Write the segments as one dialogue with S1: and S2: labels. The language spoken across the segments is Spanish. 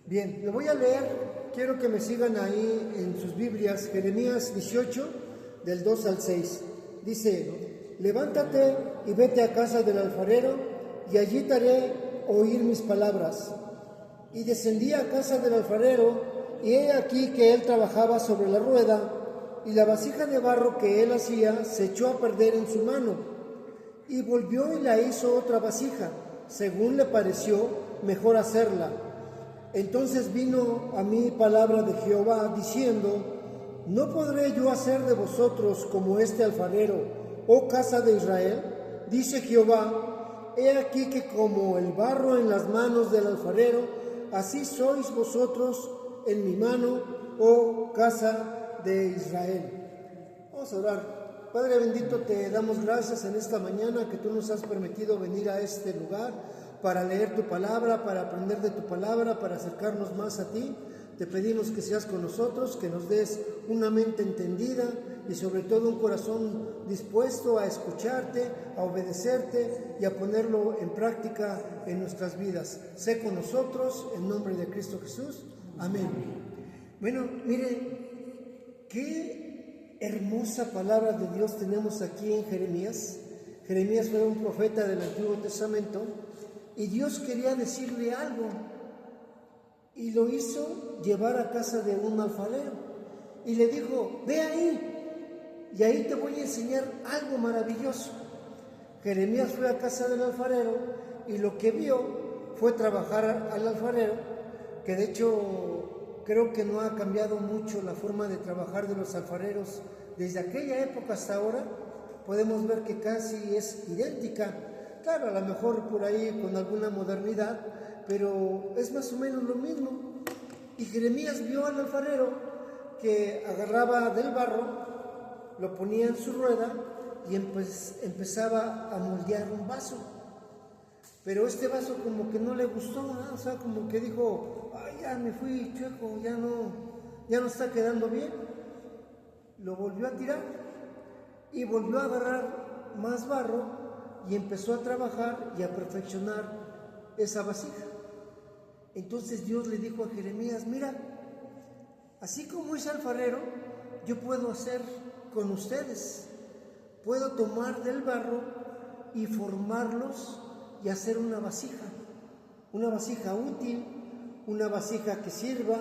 S1: Bien, le voy a leer, quiero que me sigan ahí en sus Biblias, Jeremías 18, del 2 al 6. Dice, levántate y vete a casa del alfarero, y allí te haré oír mis palabras. Y descendí a casa del alfarero, y he aquí que él trabajaba sobre la rueda, y la vasija de barro que él hacía se echó a perder en su mano. Y volvió y la hizo otra vasija, según le pareció mejor hacerla. Entonces vino a mí palabra de Jehová, diciendo, ¿no podré yo hacer de vosotros como este alfarero, oh casa de Israel? Dice Jehová, he aquí que como el barro en las manos del alfarero, así sois vosotros en mi mano, oh casa de Israel. Vamos a orar. Padre bendito, te damos gracias en esta mañana que tú nos has permitido venir a este lugar para leer tu palabra, para aprender de tu palabra, para acercarnos más a ti. Te pedimos que seas con nosotros, que nos des una mente entendida y sobre todo un corazón dispuesto a escucharte, a obedecerte y a ponerlo en práctica en nuestras vidas. Sé con nosotros, en nombre de Cristo Jesús. Amén. Bueno, mire, qué hermosa palabra de Dios tenemos aquí en Jeremías. Jeremías fue un profeta del Antiguo Testamento y Dios quería decirle algo. Y lo hizo llevar a casa de un alfarero. Y le dijo, ve ahí, y ahí te voy a enseñar algo maravilloso. Jeremías fue a casa del alfarero y lo que vio fue trabajar al alfarero, que de hecho creo que no ha cambiado mucho la forma de trabajar de los alfareros desde aquella época hasta ahora. Podemos ver que casi es idéntica. Claro, a lo mejor por ahí con alguna modernidad, pero es más o menos lo mismo. Y Jeremías vio al alfarero que agarraba del barro, lo ponía en su rueda y empezaba a moldear un vaso. Pero este vaso como que no le gustó, ¿no? O sea, como que dijo, ay, ya me fui chueco, ya no está quedando bien. Lo volvió a tirar y volvió a agarrar más barro y empezó a trabajar y a perfeccionar esa vasija. Entonces Dios le dijo a Jeremías, mira, así como es alfarero, yo puedo hacer con ustedes. Puedo tomar del barro y formarlos y hacer una vasija útil, una vasija que sirva,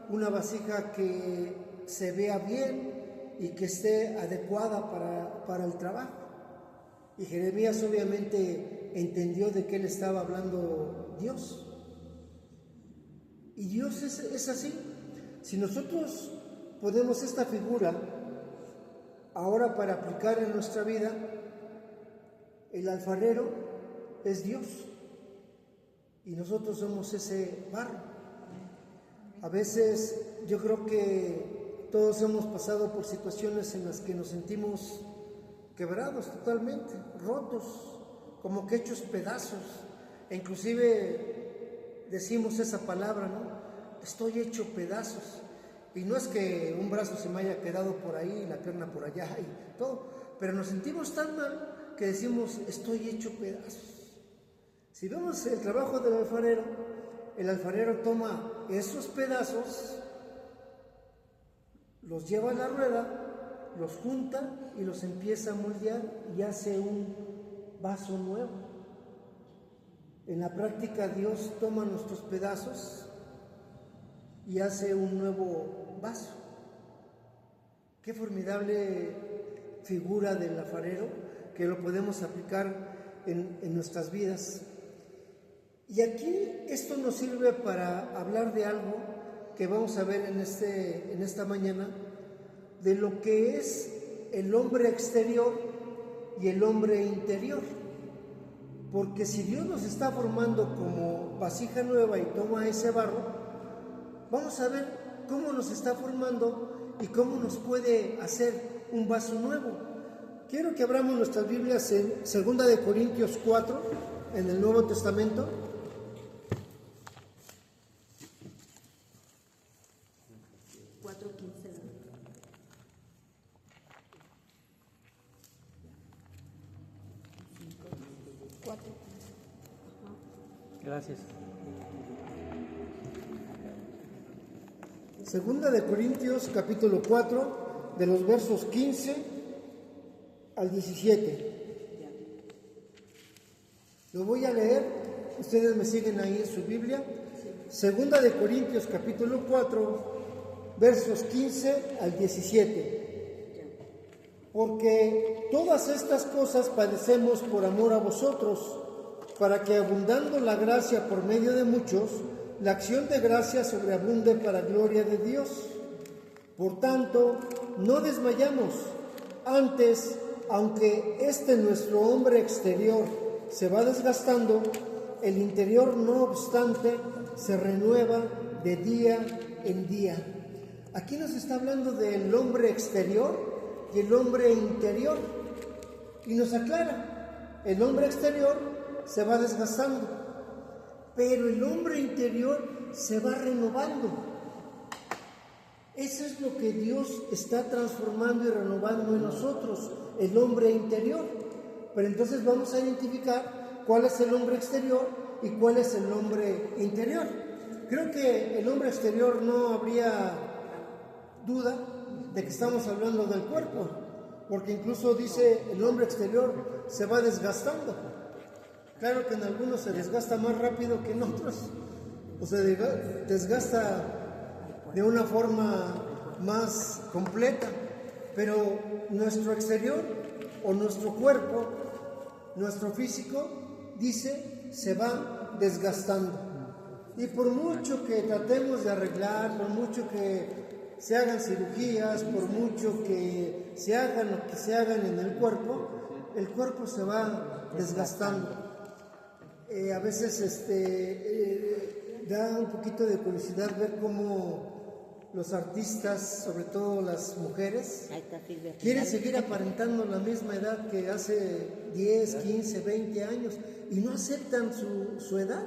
S1: una vasija que se vea bien y que esté adecuada para el trabajo. Y Jeremías obviamente entendió de qué le estaba hablando Dios. Y Dios es así. Si nosotros ponemos esta figura ahora para aplicar en nuestra vida, el alfarero es Dios y nosotros somos ese barro. A veces yo creo que todos hemos pasado por situaciones en las que nos sentimos quebrados totalmente, rotos, como que hechos pedazos, e inclusive decimos esa palabra, ¿no? Estoy hecho pedazos. Y no es que un brazo se me haya quedado por ahí, la pierna por allá y todo, pero nos sentimos tan mal que decimos, estoy hecho pedazos. Si vemos el trabajo del alfarero, el alfarero toma esos pedazos, los lleva a la rueda, los junta y los empieza a moldear y hace un vaso nuevo. En la práctica Dios toma nuestros pedazos y hace un nuevo vaso. Qué formidable figura del alfarero que lo podemos aplicar en nuestras vidas. Y aquí esto nos sirve para hablar de algo que vamos a ver en esta mañana, de lo que es el hombre exterior y el hombre interior. Porque si Dios nos está formando como vasija nueva y toma ese barro, vamos a ver cómo nos está formando y cómo nos puede hacer un vaso nuevo. Quiero que abramos nuestras Biblias en 2 de Corintios 4, en el Nuevo Testamento.
S2: Gracias.
S1: Segunda de Corintios capítulo 4, de los versos 15 al 17. Lo voy a leer, ustedes me siguen ahí en su Biblia. Segunda de Corintios capítulo 4, versos 15 al 17. Porque todas estas cosas padecemos por amor a vosotros, para que abundando la gracia por medio de muchos, la acción de gracia sobreabunde para gloria de Dios. Por tanto, no desmayamos. Antes, aunque nuestro hombre exterior se va desgastando, el interior, no obstante, se renueva de día en día. Aquí nos está hablando del hombre exterior y el hombre interior. Y nos aclara, el hombre exterior se va desgastando, pero el hombre interior se va renovando. Eso es lo que Dios está transformando y renovando en nosotros, el hombre interior. Pero entonces vamos a identificar cuál es el hombre exterior y cuál es el hombre interior. Creo que el hombre exterior no habría duda de que estamos hablando del cuerpo, porque incluso dice el hombre exterior se va desgastando. Claro que en algunos se desgasta más rápido que en otros, o se desgasta de una forma más completa, pero nuestro exterior o nuestro cuerpo, nuestro físico, dice, se va desgastando. Y por mucho que tratemos de arreglar, por mucho que se hagan cirugías, por mucho que se hagan lo que se hagan en el cuerpo se va desgastando. A veces da un poquito de curiosidad ver cómo los artistas, sobre todo las mujeres, quieren seguir aparentando la misma edad que hace 10, 15, 20 años y no aceptan su edad.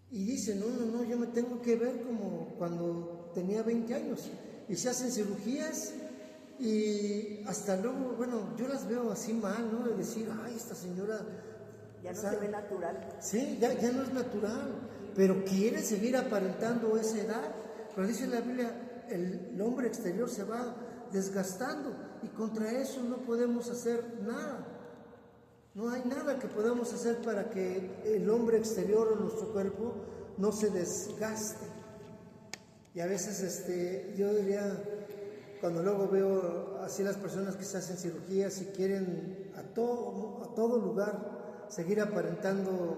S1: Y dicen, no, yo me tengo que ver como cuando tenía 20 años. Y se hacen cirugías y hasta luego, bueno, yo las veo así mal, ¿no? De decir, ay, esta señora...
S2: Ya no se ve natural.
S1: Sí, ya no es natural, pero quiere seguir aparentando esa edad. Pero dice la Biblia, el hombre exterior se va desgastando y contra eso no podemos hacer nada. No hay nada que podamos hacer para que el hombre exterior o nuestro cuerpo no se desgaste. Y a veces yo diría, cuando luego veo así las personas que se hacen cirugías y quieren a todo lugar seguir aparentando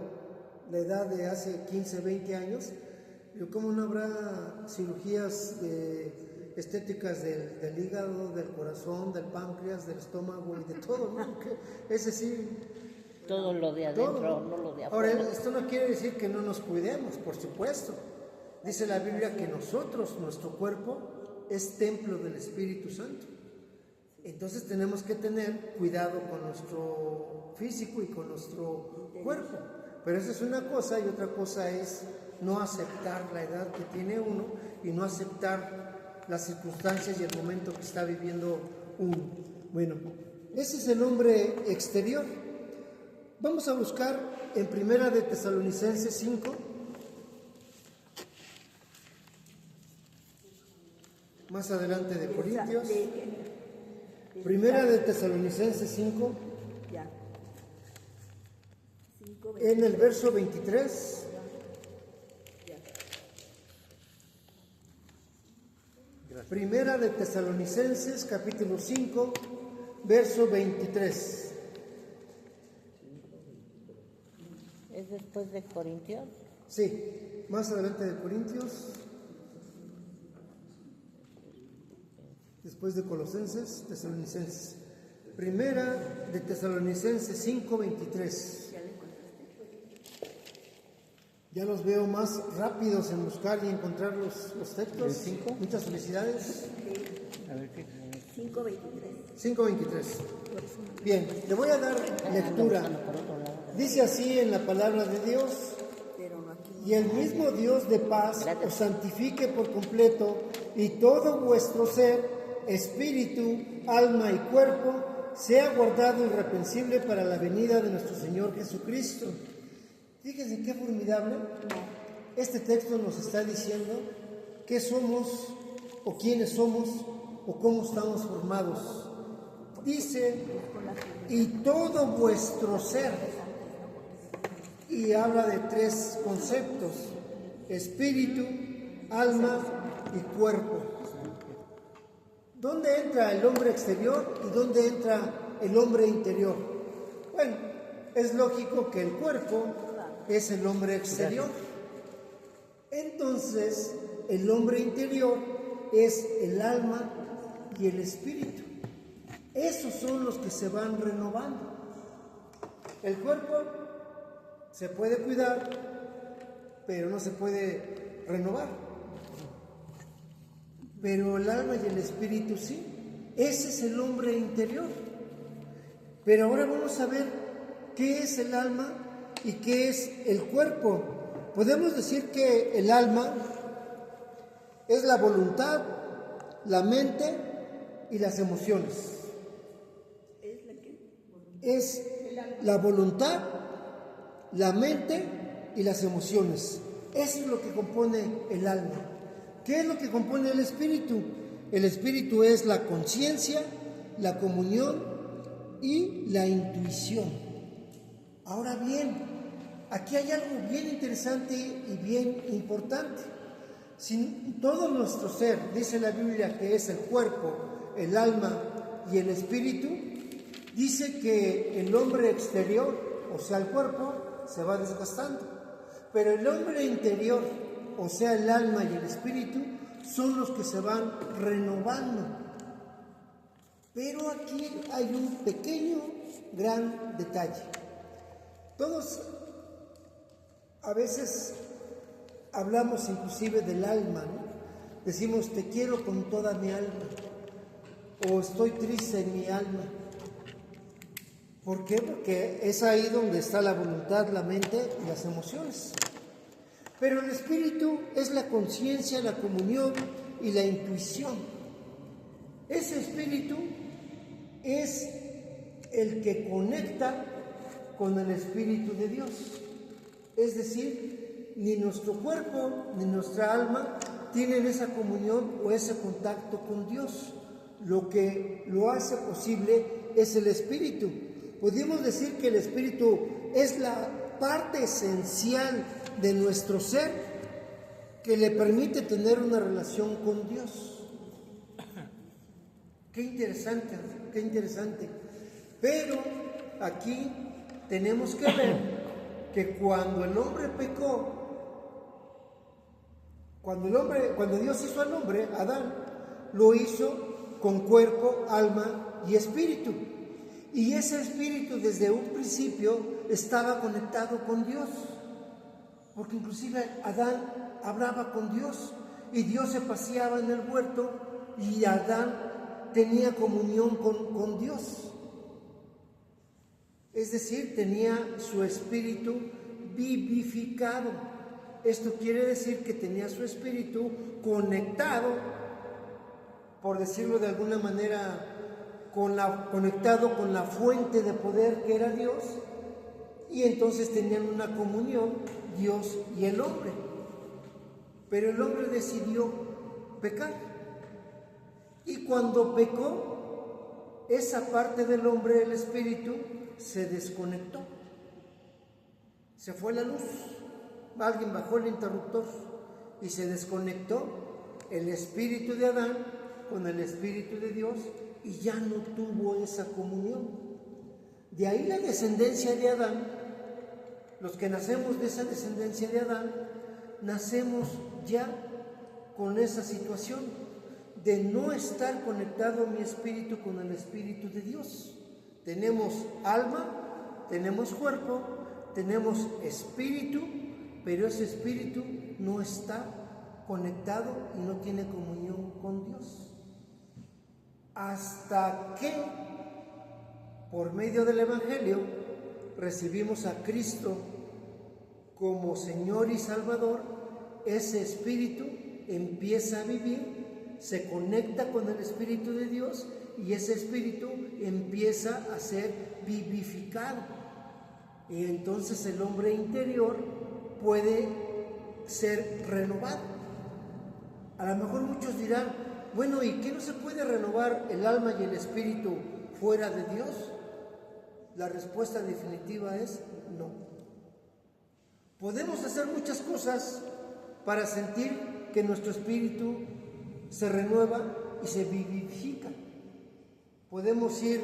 S1: la edad de hace 15, 20 años, ¿cómo no habrá cirugías estéticas del hígado, del corazón, del páncreas, del estómago y de todo, ¿no? Ese sí.
S3: Todo lo de adentro, todo. No lo de afuera.
S1: Ahora, esto no quiere decir que no nos cuidemos, por supuesto. Dice la Biblia que nosotros, nuestro cuerpo, es templo del Espíritu Santo. Entonces tenemos que tener cuidado con nuestro físico y con nuestro cuerpo. Pero esa es una cosa, y otra cosa es no aceptar la edad que tiene uno y no aceptar las circunstancias y el momento que está viviendo uno. Bueno, ese es el hombre exterior. Vamos a buscar en Primera de Tesalonicenses 5. Más adelante de Corintios. Primera de Tesalonicenses 5. En el verso 23. Primera de Tesalonicenses, capítulo 5, verso 23.
S3: ¿Es después de Corintios?
S1: Sí, más adelante de Corintios. Después de Colosenses, Tesalonicenses. Primera de Tesalonicenses 5, 23. Ya los veo más rápidos en buscar y encontrar los textos.
S3: 5.
S1: Muchas felicidades.
S3: A ver qué.
S1: 5:23. Bien, le voy a dar lectura. Dice así en la palabra de Dios: y el mismo Dios de paz os santifique por completo, y todo vuestro ser, espíritu, alma y cuerpo, sea guardado irreprensible para la venida de nuestro Señor Jesucristo. Fíjense qué formidable. Este texto nos está diciendo qué somos o quiénes somos o cómo estamos formados. Dice, y todo vuestro ser, y habla de tres conceptos: espíritu, alma y cuerpo. ¿Dónde entra el hombre exterior y dónde entra el hombre interior? Bueno, es lógico que el cuerpo es el hombre exterior. Entonces, el hombre interior es el alma y el espíritu. Esos son los que se van renovando. El cuerpo se puede cuidar, pero no se puede renovar. Pero el alma y el espíritu sí. Ese es el hombre interior. Pero ahora vamos a ver qué es el alma y qué es el cuerpo. Podemos decir que el alma es la voluntad, la mente y las emociones. Es la voluntad, la mente y las emociones. Eso es lo que compone el alma. ¿Qué es lo que compone el espíritu? El espíritu es la conciencia, la comunión y la intuición. Ahora bien, aquí hay algo bien interesante y bien importante. Si todo nuestro ser, dice la Biblia, que es el cuerpo, el alma y el espíritu, dice que el hombre exterior, o sea el cuerpo, se va desgastando, pero el hombre interior, o sea el alma y el espíritu, son los que se van renovando. Pero aquí hay un pequeño, gran detalle. Todos a veces hablamos inclusive del alma, ¿no? Decimos, te quiero con toda mi alma, o estoy triste en mi alma. ¿Por qué? Porque es ahí donde está la voluntad, la mente y las emociones. Pero el espíritu es la conciencia, la comunión y la intuición. Ese espíritu es el que conecta con el Espíritu de Dios. Es decir, ni nuestro cuerpo ni nuestra alma tienen esa comunión o ese contacto con Dios. Lo que lo hace posible es el Espíritu. Podríamos decir que el Espíritu es la parte esencial de nuestro ser que le permite tener una relación con Dios. Qué interesante, qué interesante. Pero aquí tenemos que ver que cuando el hombre pecó, cuando Dios hizo al hombre, Adán, lo hizo con cuerpo, alma y espíritu. Y ese espíritu desde un principio estaba conectado con Dios, porque inclusive Adán hablaba con Dios y Dios se paseaba en el huerto y Adán tenía comunión con Dios. Es decir, tenía su espíritu vivificado. Esto quiere decir que tenía su espíritu conectado, por decirlo de alguna manera, conectado con la fuente de poder que era Dios, y entonces tenían una comunión Dios y el hombre. Pero el hombre decidió pecar, y cuando pecó, esa parte del hombre, el espíritu, se desconectó, se fue la luz, alguien bajó el interruptor y se desconectó el espíritu de Adán con el espíritu de Dios, y ya no tuvo esa comunión. De ahí la descendencia de Adán, los que nacemos de esa descendencia de Adán, nacemos ya con esa situación de no estar conectado mi espíritu con el espíritu de Dios. Tenemos alma, tenemos cuerpo, tenemos espíritu, pero ese espíritu no está conectado y no tiene comunión con Dios. Hasta que, por medio del Evangelio, recibimos a Cristo como Señor y Salvador, ese espíritu empieza a vivir, se conecta con el Espíritu de Dios y ese espíritu empieza a ser vivificado. Y entonces el hombre interior puede ser renovado. A lo mejor muchos dirán, bueno, ¿y qué no se puede renovar el alma y el espíritu fuera de Dios? La respuesta definitiva es no. Podemos hacer muchas cosas para sentir que nuestro espíritu se renueva y se vivifica. Podemos ir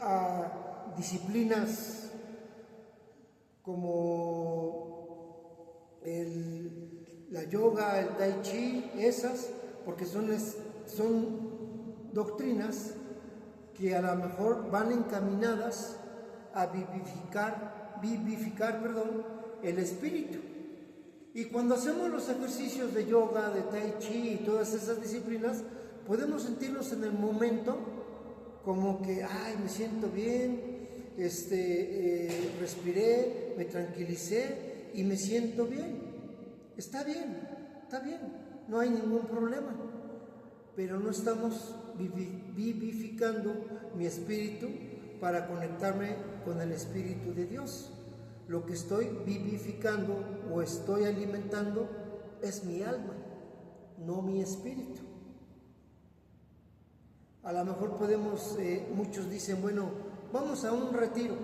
S1: a disciplinas como la yoga, el tai chi, esas, porque son doctrinas que a lo mejor van encaminadas a vivificar el espíritu. Y cuando hacemos los ejercicios de yoga, de tai chi y todas esas disciplinas, podemos sentirnos en el momento como que, ay, me siento bien, respiré, me tranquilicé y me siento bien. Está bien, no hay ningún problema, pero no estamos vivificando mi espíritu para conectarme con el Espíritu de Dios. Lo que estoy vivificando o estoy alimentando es mi alma, no mi espíritu. A lo mejor muchos dicen, bueno, vamos a un retiro,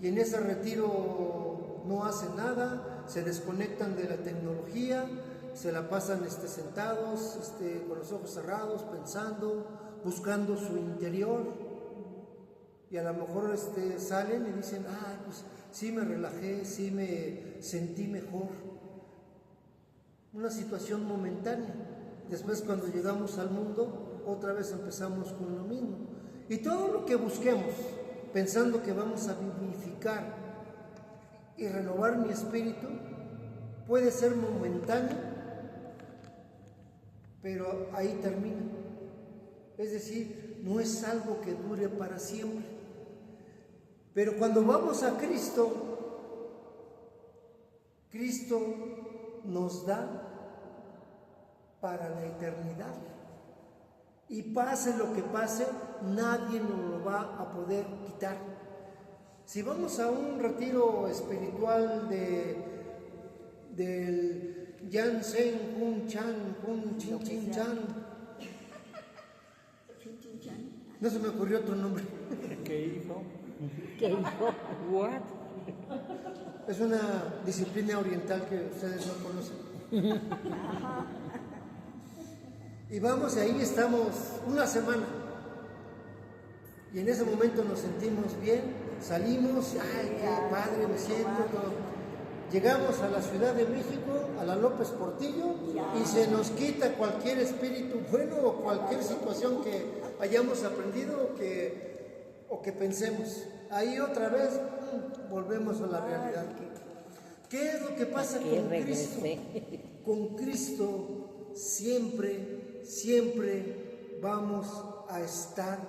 S1: y en ese retiro no hacen nada, se desconectan de la tecnología, se la pasan sentados, con los ojos cerrados, pensando, buscando su interior, y a lo mejor salen y dicen, pues sí me relajé, sí me sentí mejor. Una situación momentánea. Después, cuando llegamos al mundo, otra vez empezamos con lo mismo. Y todo lo que busquemos, pensando que vamos a vivificar y renovar mi espíritu, puede ser momentáneo, pero ahí termina. Es decir, no es algo que dure para siempre. Pero cuando vamos a Cristo nos da para la eternidad. Y pase lo que pase, nadie nos lo va a poder quitar. Si vamos a un retiro espiritual del Yansen Hun Chan, Hun Chin Chin Chan, no se me ocurrió otro nombre.
S4: ¿Qué hijo?
S3: What?
S1: Es una disciplina oriental que ustedes no conocen. Y vamos, y ahí estamos una semana. Y en ese momento nos sentimos bien, salimos, ay, qué padre me siento. Llegamos a la Ciudad de México, a la López Portillo, y se nos quita cualquier espíritu bueno o cualquier situación que hayamos aprendido o que pensemos. Ahí otra vez volvemos a la realidad. ¿Qué es lo que pasa con Cristo? Con Cristo siempre vamos a estar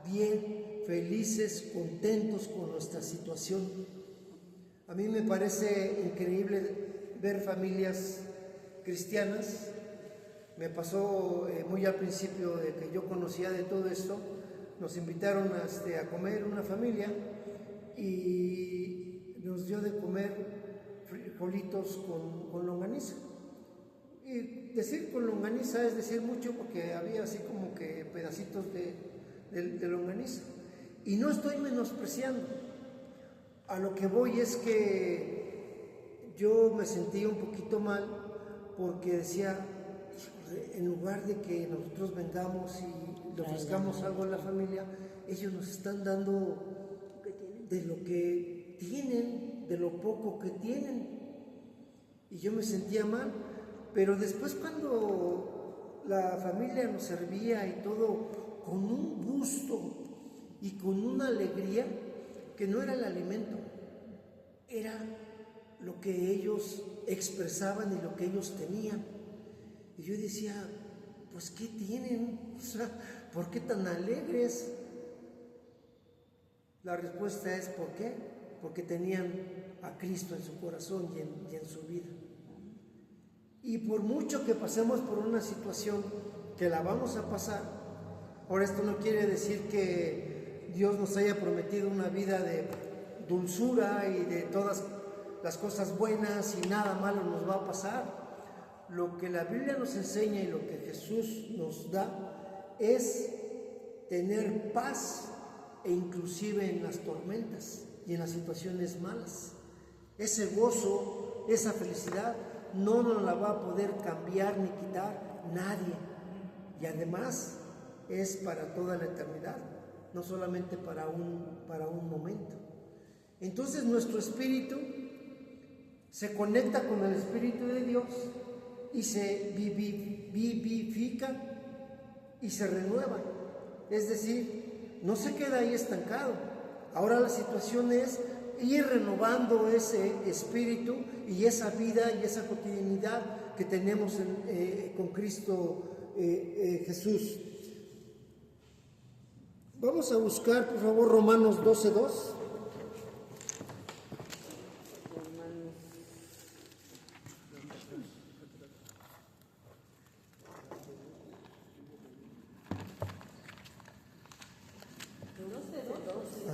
S1: bien, felices, contentos con nuestra situación. A mí me parece increíble ver familias cristianas. Me pasó muy al principio de que yo conocía de todo esto. Nos invitaron a comer una familia y nos dio de comer frijolitos con longaniza. Y decir con longaniza es decir mucho, porque había así como que pedacitos de longaniza. Y no estoy menospreciando. A lo que voy es que yo me sentí un poquito mal porque decía, en lugar de que nosotros vengamos y le ofrezcamos algo a la familia, ellos nos están dando de lo que tienen, de lo poco que tienen. Y yo me sentía mal, pero después cuando la familia nos servía y todo con un gusto y con una alegría, que no era el alimento, era lo que ellos expresaban y lo que ellos tenían. Y yo decía, pues ¿qué tienen? O sea, ¿por qué tan alegres? La respuesta es ¿por qué? Porque tenían a Cristo en su corazón y en su vida. Y por mucho que pasemos por una situación que la vamos a pasar, ahora esto no quiere decir que Dios nos haya prometido una vida de dulzura y de todas las cosas buenas y nada malo nos va a pasar. lo que la Biblia nos enseña y lo que Jesús nos da es tener paz e inclusive en las tormentas y en las situaciones malas. Ese gozo, esa felicidad no nos la va a poder cambiar ni quitar nadie. Y además es para toda la eternidad, no solamente para un momento. Entonces nuestro espíritu se conecta con el Espíritu de Dios y se vivifica y se renueva. Es decir, no se queda ahí estancado. Ahora la situación es ir renovando ese espíritu y esa vida y esa cotidianidad que tenemos con Cristo Jesús. Vamos a buscar, por favor, Romanos 12:2.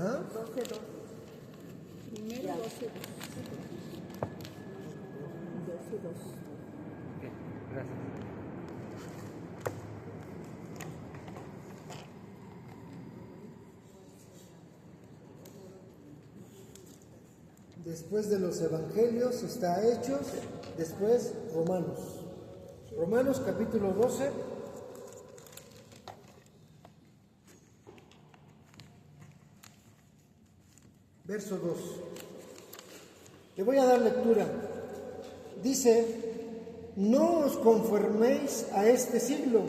S1: ¿Ah?
S2: 12:2.
S3: Primero 12:2.
S2: 12:2.
S3: Ok, gracias.
S1: Después de los evangelios está Hechos, después Romanos. Romanos capítulo 12. Verso 2. Le voy a dar lectura. Dice: no os conforméis a este siglo,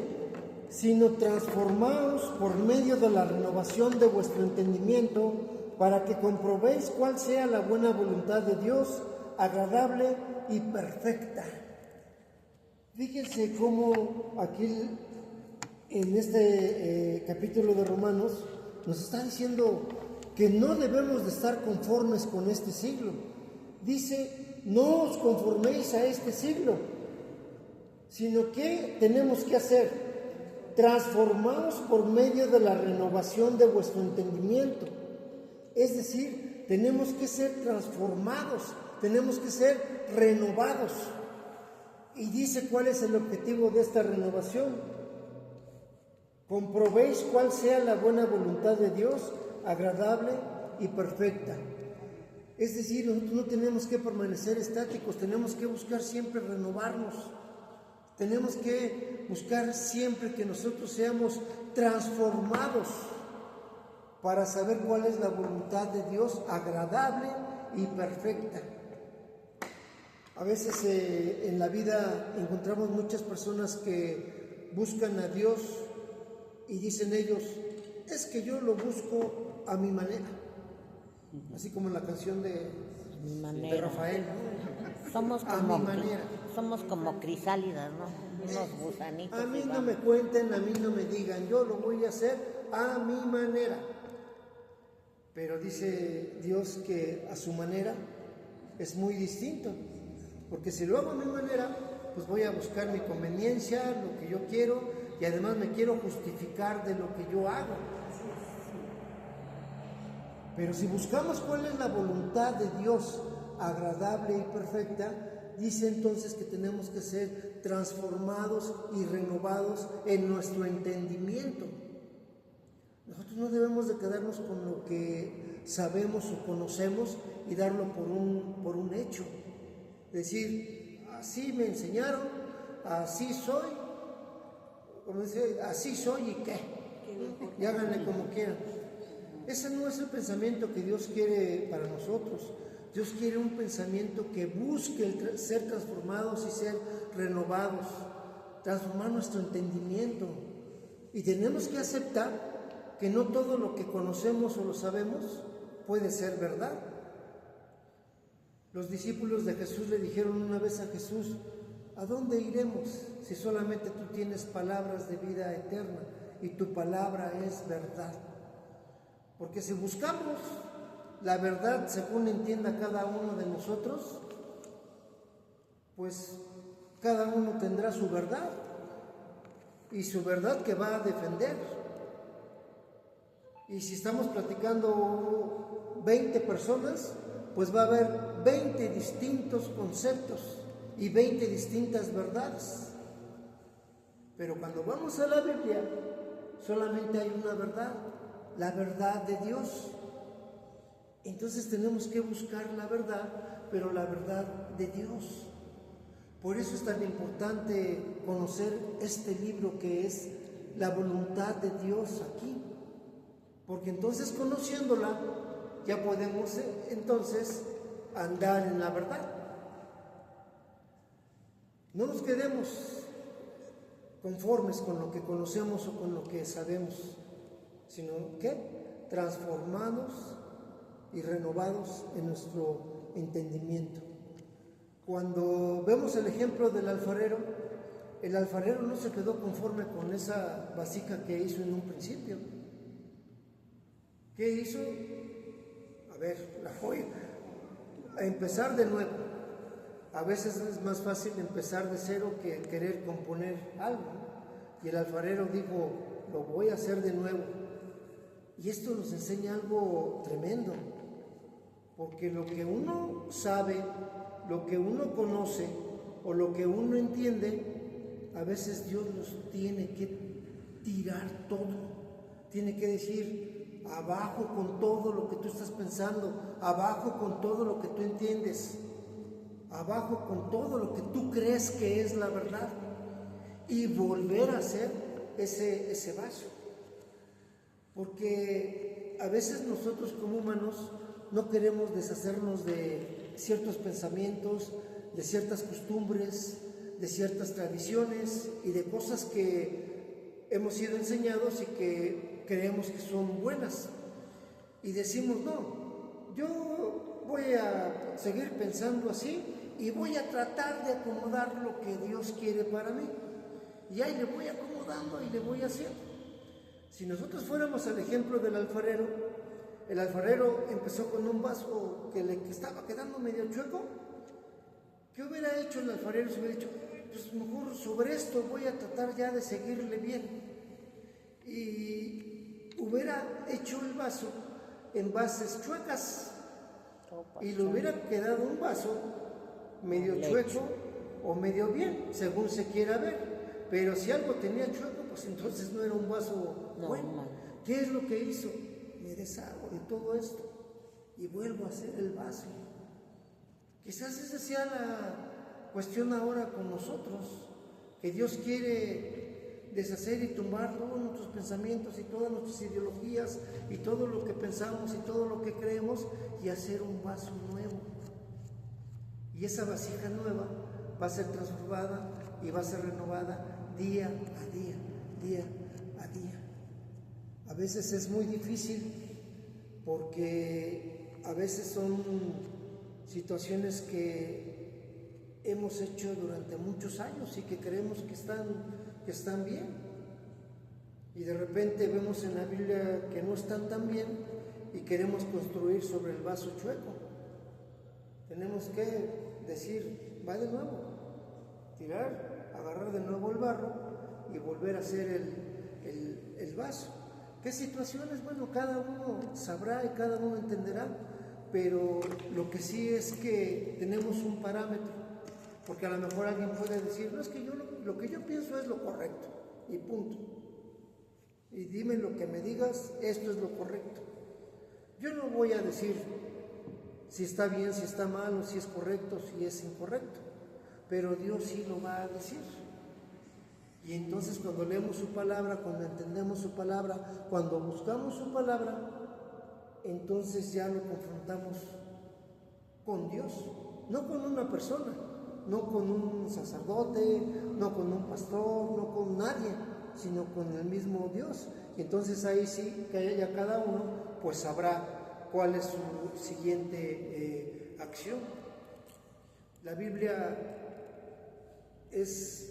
S1: sino transformaos por medio de la renovación de vuestro entendimiento, para que comprobéis cuál sea la buena voluntad de Dios, agradable y perfecta. Fíjense cómo aquí en este capítulo de Romanos nos está diciendo que no debemos de estar conformes con este siglo. Dice: no os conforméis a este siglo, sino que tenemos que hacer: transformaos por medio de la renovación de vuestro entendimiento. Es decir, tenemos que ser transformados, tenemos que ser renovados. Y dice cuál es el objetivo de esta renovación: comprobéis cuál sea la buena voluntad de Dios, agradable y perfecta. Es decir, nosotros no tenemos que permanecer estáticos, tenemos que buscar siempre renovarnos. Tenemos que buscar siempre que nosotros seamos transformados para saber cuál es la voluntad de Dios, agradable y perfecta. A veces en la vida encontramos muchas personas que buscan a Dios y dicen ellos: es que yo lo busco a mi manera. Así como en la canción de Rafael, ¿no?
S4: Somos
S1: a
S4: como,
S1: mi manera.
S4: somos como crisálidas, ¿no? Unos gusanitos.
S1: A mí
S4: y
S1: no
S4: vamos.
S1: me cuenten, a mí no me digan, yo lo voy a hacer a mi manera. Pero dice Dios que a su manera es muy distinto, porque si lo hago a mi manera, pues voy a buscar mi conveniencia, lo que yo quiero, y además me quiero justificar de lo que yo hago. Pero si buscamos cuál es la voluntad de Dios, agradable y perfecta, dice entonces que tenemos que ser transformados y renovados en nuestro entendimiento. Nosotros no debemos de quedarnos con lo que sabemos o conocemos y darlo por un hecho. Decir: así me enseñaron, así soy, como dice, así soy y qué, y háganle como quieran. Ese no es el pensamiento que Dios quiere para nosotros. Dios quiere un pensamiento que busque el ser transformados y ser renovados, transformar nuestro entendimiento. Y tenemos que aceptar que no todo lo que conocemos o lo sabemos puede ser verdad. Los discípulos de Jesús le dijeron una vez a Jesús: ¿a dónde iremos si solamente tú tienes palabras de vida eterna y tu palabra es verdad? Porque si buscamos la verdad según entienda cada uno de nosotros, pues cada uno tendrá su verdad y su verdad que va a defender. Y si estamos platicando 20 personas, pues va a haber 20 distintos conceptos y 20 distintas verdades. Pero cuando vamos a la Biblia, solamente hay una verdad, la verdad de Dios. Entonces tenemos que buscar la verdad, pero la verdad de Dios. Por eso es tan importante conocer este libro que es la voluntad de Dios aquí. Porque entonces conociéndola, ya podemos entonces andar en la verdad. No nos quedemos conformes con lo que conocemos o con lo que sabemos, sino que transformados y renovados en nuestro entendimiento. Cuando vemos el ejemplo del alfarero, el alfarero no se quedó conforme con esa vasija que hizo en un principio. ¿Qué hizo? A ver, la voy a empezar de nuevo. A veces es más fácil empezar de cero que querer componer algo. Y el alfarero dijo, lo voy a hacer de nuevo. Y esto nos enseña algo tremendo, porque lo que uno sabe, lo que uno conoce o lo que uno entiende, a veces Dios nos tiene que tirar todo. Tiene que decir, abajo con todo lo que tú estás pensando, abajo con todo lo que tú entiendes, abajo con todo lo que tú crees que es la verdad, y volver a hacer ese vaso. Porque a veces nosotros como humanos no queremos deshacernos de ciertos pensamientos, de ciertas costumbres, de ciertas tradiciones y de cosas que hemos sido enseñados y que creemos que son buenas. Y decimos, no, yo voy a seguir pensando así y voy a tratar de acomodar lo que Dios quiere para mí. Y ahí le voy acomodando y le voy haciendo. Si nosotros fuéramos al ejemplo del alfarero, el alfarero empezó con un vaso que le estaba quedando medio chueco. ¿Qué hubiera hecho el alfarero? Se hubiera dicho, pues mejor sobre esto voy a tratar ya de seguirle bien. Y hubiera hecho el vaso en bases chuecas y le hubiera quedado un vaso medio chueco o medio bien, según se quiera ver. Pero si algo tenía chueco, pues entonces no era un vaso bueno. ¿Qué es lo que hizo? Me deshago de todo esto y vuelvo a hacer el vaso. Quizás esa sea la cuestión ahora con nosotros, que Dios quiere deshacer y tumbar todos nuestros pensamientos y todas nuestras ideologías y todo lo que pensamos y todo lo que creemos y hacer un vaso nuevo. Y esa vasija nueva va a ser transformada y va a ser renovada día a día, día a día. A veces es muy difícil porque a veces son situaciones que hemos hecho durante muchos años y que creemos que están bien. Y de repente vemos en la Biblia que no están tan bien y queremos construir sobre el vaso chueco. Tenemos que decir, va de nuevo, tirar, agarrar de nuevo el barro y volver a hacer el vaso. ¿Qué situaciones? Bueno, cada uno sabrá y cada uno entenderá, pero lo que sí es que tenemos un parámetro, porque a lo mejor alguien puede decir, no, es que yo lo que yo pienso es lo correcto, y punto. Y dime lo que me digas, esto es lo correcto. Yo no voy a decir si está bien, si está mal, o si es correcto, si es incorrecto, pero Dios sí lo va a decir. Y entonces cuando leemos su palabra, cuando entendemos su palabra, cuando buscamos su palabra, entonces ya lo confrontamos con Dios, no con una persona, no con un sacerdote, no con un pastor, no con nadie, sino con el mismo Dios. Y entonces ahí sí, que haya cada uno, pues sabrá cuál es su siguiente acción. La Biblia es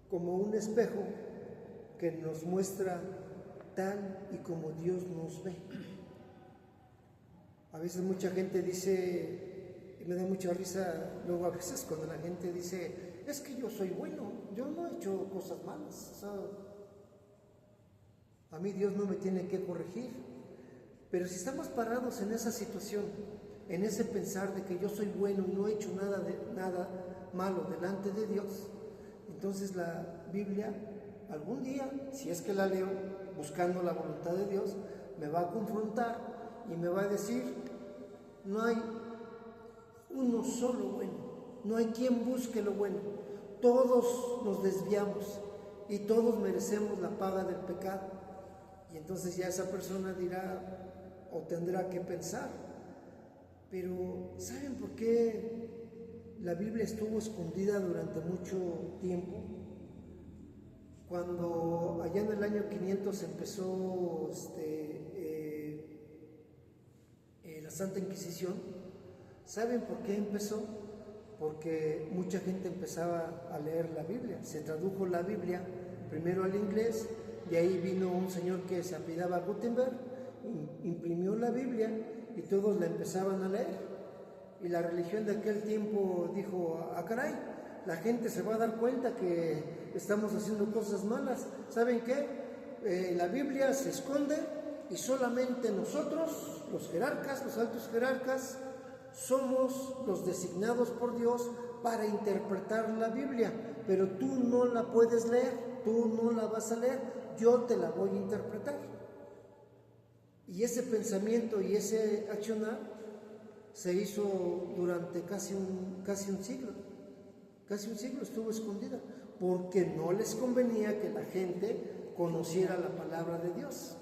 S1: como un espejo que nos muestra tal y como Dios nos ve. A veces mucha gente dice, y me da mucha risa luego a veces cuando la gente dice, es que yo soy bueno, yo no he hecho cosas malas, o sea, a mí Dios no me tiene que corregir. Pero si estamos parados en esa situación, en ese pensar de que yo soy bueno y no he hecho nada malo delante de Dios, entonces la Biblia algún día, si es que la leo buscando la voluntad de Dios, me va a confrontar y me va a decir, no hay uno solo bueno, no hay quien busque lo bueno, todos nos desviamos y todos merecemos la paga del pecado. Y entonces ya esa persona dirá o tendrá que pensar, pero ¿saben por qué la Biblia estuvo escondida durante mucho tiempo? Cuando allá en el año 500 empezó la Santa Inquisición, ¿saben por qué empezó? Porque mucha gente empezaba a leer la Biblia. Se tradujo la Biblia primero al inglés, de ahí vino un señor que se apellidaba Gutenberg, imprimió la Biblia y todos la empezaban a leer. Y la religión de aquel tiempo dijo, caray, la gente se va a dar cuenta que estamos haciendo cosas malas. ¿Saben qué? La Biblia se esconde y solamente nosotros, los jerarcas, los altos jerarcas, somos los designados por Dios para interpretar la Biblia, pero tú no la puedes leer, tú no la vas a leer, yo te la voy a interpretar. Y ese pensamiento y ese accionar se hizo durante casi un siglo estuvo escondida, porque no les convenía que la gente conociera la palabra de Dios.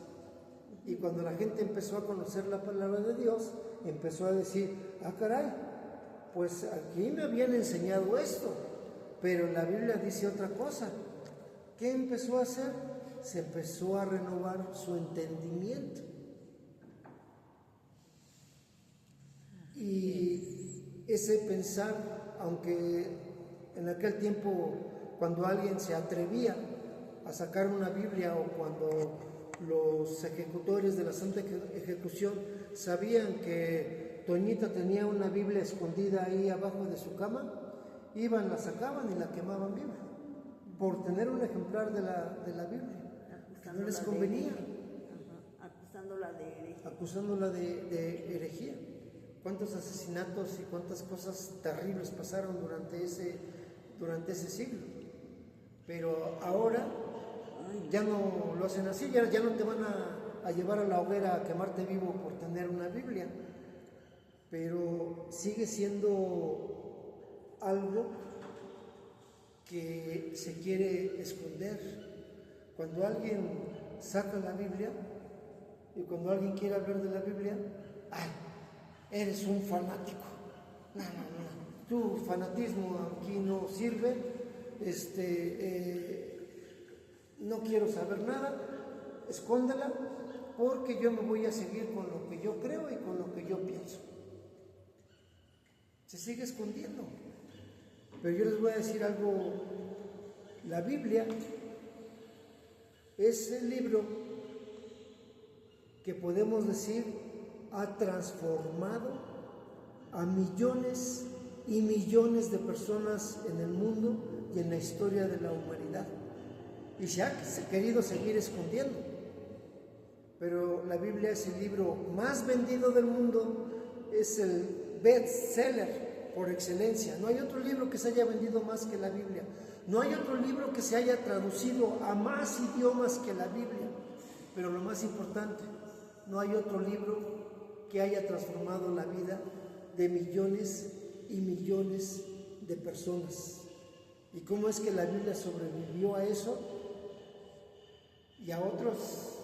S1: Y cuando la gente empezó a conocer la palabra de Dios, empezó a decir, caray, pues aquí me habían enseñado esto, pero la Biblia dice otra cosa. ¿Qué empezó a hacer? Se empezó a renovar su entendimiento. Y ese pensar, aunque en aquel tiempo cuando alguien se atrevía a sacar una Biblia o cuando los ejecutores de la Santa Ejecución sabían que Toñita tenía una Biblia escondida ahí abajo de su cama, iban, la sacaban y la quemaban viva por tener un ejemplar de la Biblia, que no les convenía, acusándola de herejía. ¿Cuántos asesinatos y cuántas cosas terribles pasaron durante ese siglo? Pero ahora ya no lo hacen así, ya no te van a llevar a la hoguera a quemarte vivo por tener una Biblia, pero sigue siendo algo que se quiere esconder. Cuando alguien saca la Biblia y cuando alguien quiere hablar de la Biblia, ¡ay! Eres un fanático. No, tu fanatismo aquí no sirve, no quiero saber nada, escóndela, porque yo me voy a seguir con lo que yo creo y con lo que yo pienso. Se sigue escondiendo. Pero yo les voy a decir algo, la Biblia es el libro que podemos decir ha transformado a millones y millones de personas en el mundo y en la historia de la humanidad. Y se ha querido seguir escondiendo. Pero la Biblia es el libro más vendido del mundo, es el bestseller por excelencia. No hay otro libro que se haya vendido más que la Biblia. No hay otro libro que se haya traducido a más idiomas que la Biblia. Pero lo más importante, no hay otro libro que haya transformado la vida de millones y millones de personas. ¿Y cómo es que la Biblia sobrevivió a eso y a otras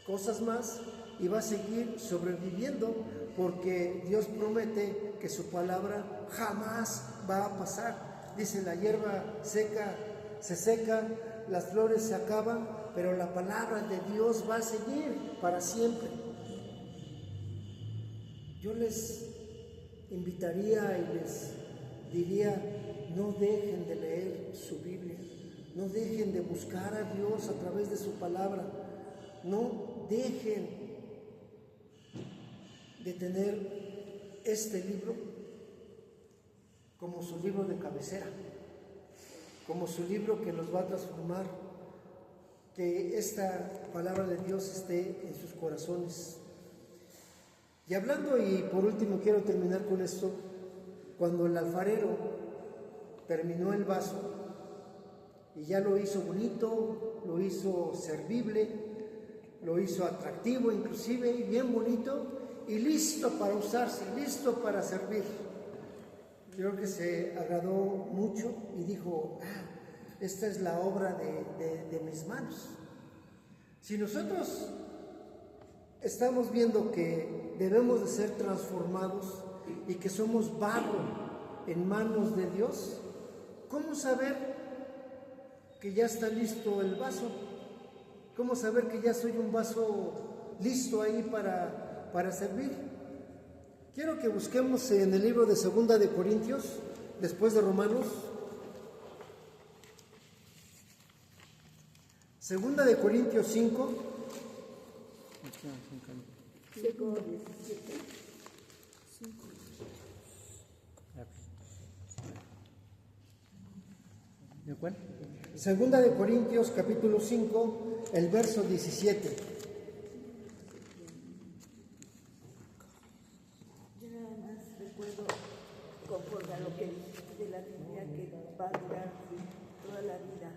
S1: cosas más? Y va a seguir sobreviviendo porque Dios promete que su palabra jamás va a pasar. Dice, la hierba seca se seca, las flores se acaban, pero la palabra de Dios va a seguir para siempre. Yo les invitaría y les diría, no dejen de leer su Biblia, no dejen de buscar a Dios a través de su palabra, no dejen de tener este libro como su libro de cabecera, como su libro que los va a transformar, que esta palabra de Dios esté en sus corazones. Y hablando, y por último quiero terminar con esto, cuando el alfarero terminó el vaso y ya lo hizo bonito, lo hizo servible, lo hizo atractivo inclusive, y bien bonito, y listo para usarse, listo para servir. Yo creo que se agradó mucho y dijo, esta es la obra de mis manos. Si nosotros estamos viendo que debemos de ser transformados y que somos barro en manos de Dios, ¿cómo saber que ya está listo el vaso? ¿Cómo saber que ya soy un vaso listo ahí para servir? Quiero que busquemos en el libro de 2 de Corintios, después de Romanos. 2 de Corintios 5.
S2: Versículo 17.
S3: ¿De cuál?
S1: 2 de Corintios capítulo 5, el verso 17.
S2: Yo nada más recuerdo, conforme a lo que dijiste de la Biblia, que va a durar toda la vida.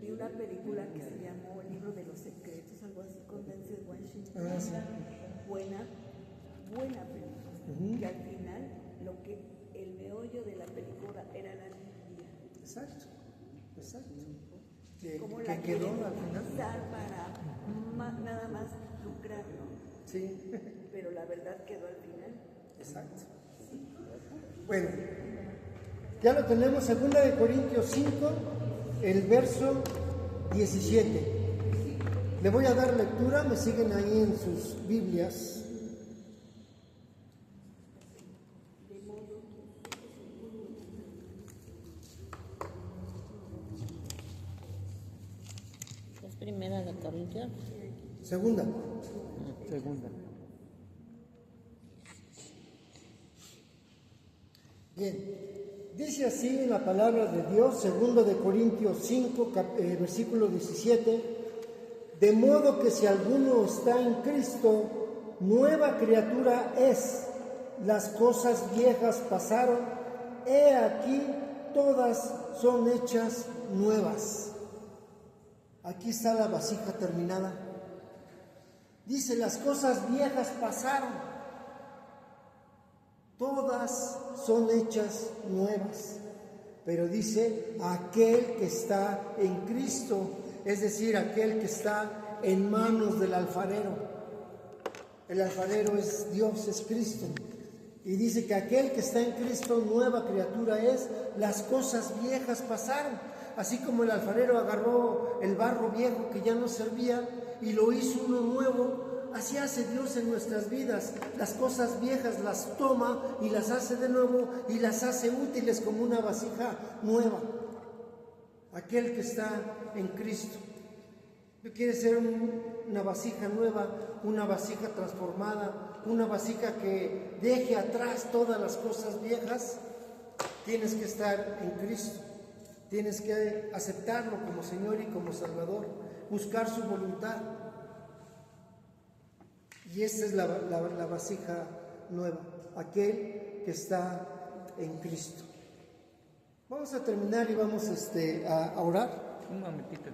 S2: Vi una película que se llamó El libro de los secretos, algo así, con Denzel Washington. Buena película. Que al final, el meollo de la película era la Biblia.
S1: Exacto.
S2: Cómo
S1: Que
S2: la
S1: quedó
S2: quieren
S1: al final.
S2: utilizar para nada más lucrar, ¿no?
S1: Sí,
S2: Pero la verdad quedó al final.
S1: exacto. Bueno, ya lo tenemos, 2 de Corintios 5, el verso 17. Le voy a dar lectura, me siguen ahí en sus Biblias.
S4: Es primera de Corintios.
S1: Segunda.
S3: Segunda.
S1: Bien, dice así en la palabra de Dios, 2 de Corintios 5, versículo 17, de modo que si alguno está en Cristo, nueva criatura es, las cosas viejas pasaron, he aquí todas son hechas nuevas. Aquí está la vasija terminada. Dice, las cosas viejas pasaron, todas son hechas nuevas. Pero dice, aquel que está en Cristo, es decir, aquel que está en manos del alfarero. El alfarero es Dios, es Cristo. Y dice que aquel que está en Cristo, nueva criatura es, las cosas viejas pasaron. Así como el alfarero agarró el barro viejo que ya no servía y lo hizo uno nuevo, así hace Dios en nuestras vidas. Las cosas viejas las toma y las hace de nuevo y las hace útiles como una vasija nueva. Aquel que está en Cristo. Quiere ser una vasija nueva, una vasija transformada, una vasija que deje atrás todas las cosas viejas. Tienes que estar en Cristo. Tienes que aceptarlo como Señor y como Salvador, buscar su voluntad. Y esta es la vasija nueva, aquel que está en Cristo. Vamos a terminar y vamos a orar.
S3: Un momentito.